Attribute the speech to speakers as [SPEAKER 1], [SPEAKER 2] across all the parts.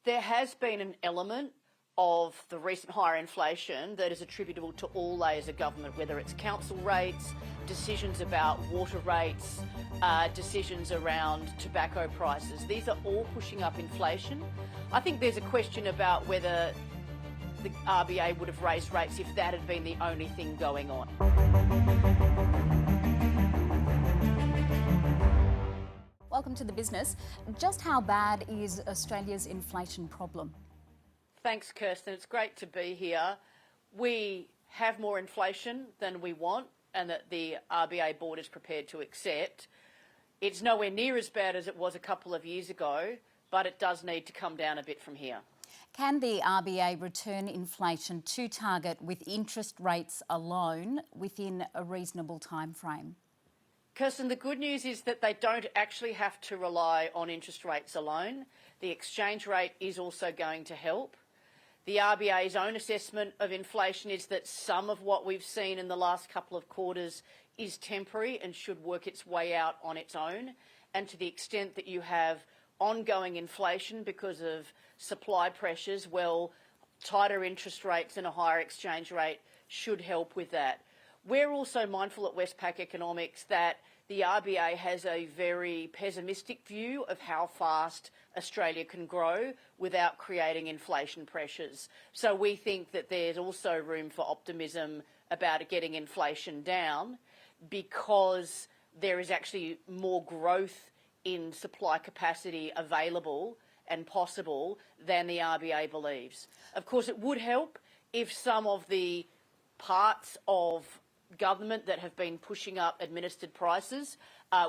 [SPEAKER 1] There has been an element of the recent higher inflation that is attributable to all layers of government, whether it's council rates, decisions about water rates, decisions around tobacco prices. These are all pushing up inflation. I think there's a question about whether the RBA would have raised rates if that had been the only thing going on.
[SPEAKER 2] Welcome to The Business. Just how bad is Australia's inflation problem?
[SPEAKER 1] Thanks, Kirsten. It's great to be here. We have more inflation than we want and that the RBA board is prepared to accept. It's nowhere near as bad as it was a couple of years ago, but it does need to come down a bit from here.
[SPEAKER 2] Can the RBA return inflation to target with interest rates alone within a reasonable time frame?
[SPEAKER 1] Kirsten, the good news is that they don't actually have to rely on interest rates alone. The exchange rate is also going to help. The RBA's own assessment of inflation is that some of what we've seen in the last couple of quarters is temporary and should work its way out on its own. And to the extent that you have ongoing inflation because of supply pressures, well, tighter interest rates and a higher exchange rate should help with that. We're also mindful at Westpac Economics that the RBA has a very pessimistic view of how fast Australia can grow without creating inflation pressures. So we think that there's also room for optimism about getting inflation down because there is actually more growth in supply capacity available and possible than the RBA believes. Of course, it would help if some of the parts of government that have been pushing up administered prices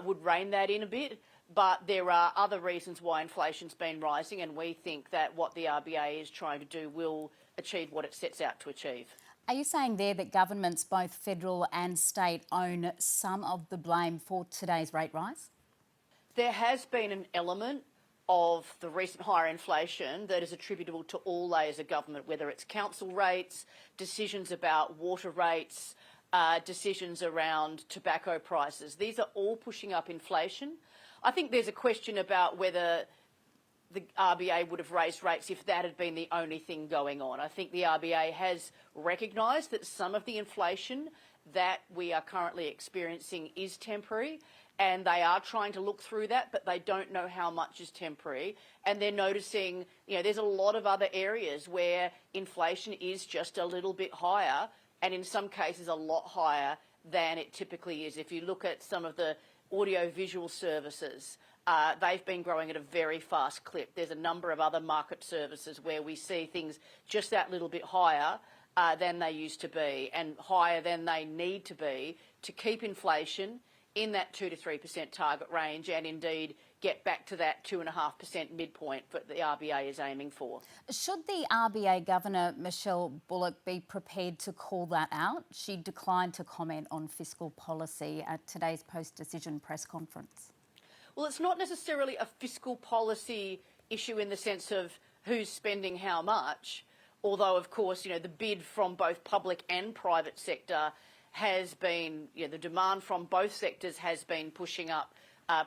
[SPEAKER 1] would rein that in a bit, but there are other reasons why inflation's been rising, and we think that what the RBA is trying to do will achieve what it sets out to achieve.
[SPEAKER 2] Are you saying there that governments, both federal and state, own some of the blame for today's rate rise?
[SPEAKER 1] There has been an element of the recent higher inflation that is attributable to all layers of government, whether it's council rates, decisions about water rates, decisions around tobacco prices. These are all pushing up inflation. I think there's a question about whether the RBA would have raised rates if that had been the only thing going on. I think the RBA has recognised that some of the inflation that we are currently experiencing is temporary, and they are trying to look through that, but they don't know how much is temporary. And they're noticing, there's a lot of other areas where inflation is just a little bit higher, and in some cases a lot higher than it typically is. If you look at some of the audio-visual services, they've been growing at a very fast clip. There's a number of other market services where we see things just that little bit higher than they used to be and higher than they need to be to keep inflation in that 2 to 3% target range and indeed get back to that 2.5% midpoint that the RBA is aiming for.
[SPEAKER 2] Should the RBA Governor, Michelle Bullock, be prepared to call that out? She declined to comment on fiscal policy at today's post-decision press conference.
[SPEAKER 1] Well, it's not necessarily a fiscal policy issue in the sense of who's spending how much, although, of course, the bid from both public and private sector has been, the demand from both sectors has been pushing up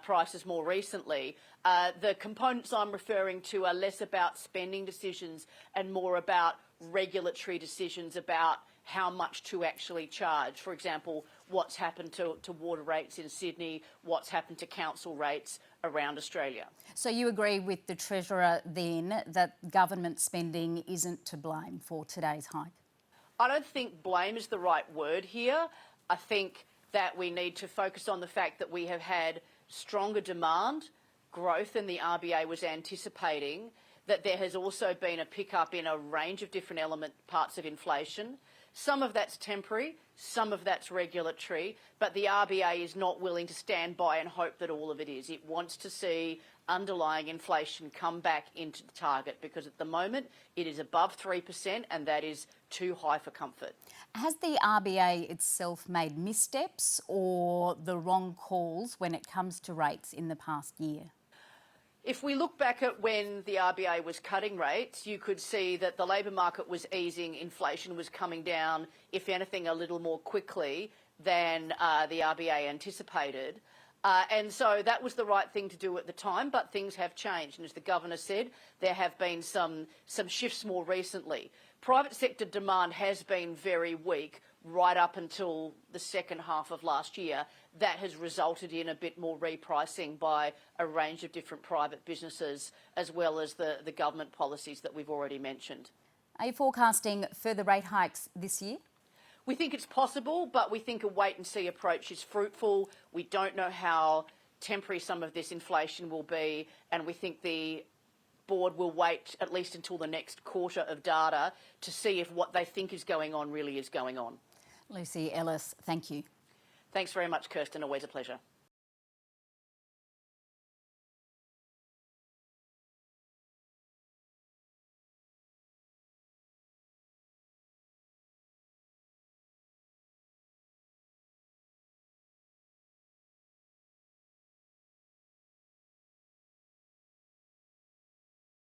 [SPEAKER 1] prices more recently. The components I'm referring to are less about spending decisions and more about regulatory decisions about how much to actually charge. For example, what's happened to water rates in Sydney, what's happened to council rates around Australia.
[SPEAKER 2] So you agree with the Treasurer then that government spending isn't to blame for today's hike?
[SPEAKER 1] I don't think blame is the right word here. I think that we need to focus on the fact that we have had stronger demand growth than the RBA was anticipating, that there has also been a pickup in a range of different parts of inflation. Some of that's temporary, some of that's regulatory, but the RBA is not willing to stand by and hope that all of it is. It wants to see underlying inflation come back into the target because at the moment it is above 3% and that is too high for comfort.
[SPEAKER 2] Has the RBA itself made missteps or the wrong calls when it comes to rates in the past year?
[SPEAKER 1] If we look back at when the RBA was cutting rates, you could see that the labour market was easing, inflation was coming down, if anything, a little more quickly than the RBA anticipated. And so that was the right thing to do at the time, but things have changed. And as the Governor said, there have been some shifts more recently. Private sector demand has been very weak right up until the second half of last year. That has resulted in a bit more repricing by a range of different private businesses, as well as the government policies that we've already mentioned.
[SPEAKER 2] Are you forecasting further rate hikes this year?
[SPEAKER 1] We think it's possible, but we think a wait-and-see approach is fruitful. We don't know how temporary some of this inflation will be, and we think the board will wait at least until the next quarter of data to see if what they think is going on really is going on.
[SPEAKER 2] Luci Ellis, thank you.
[SPEAKER 1] Thanks very much, Kirsten. Always a pleasure.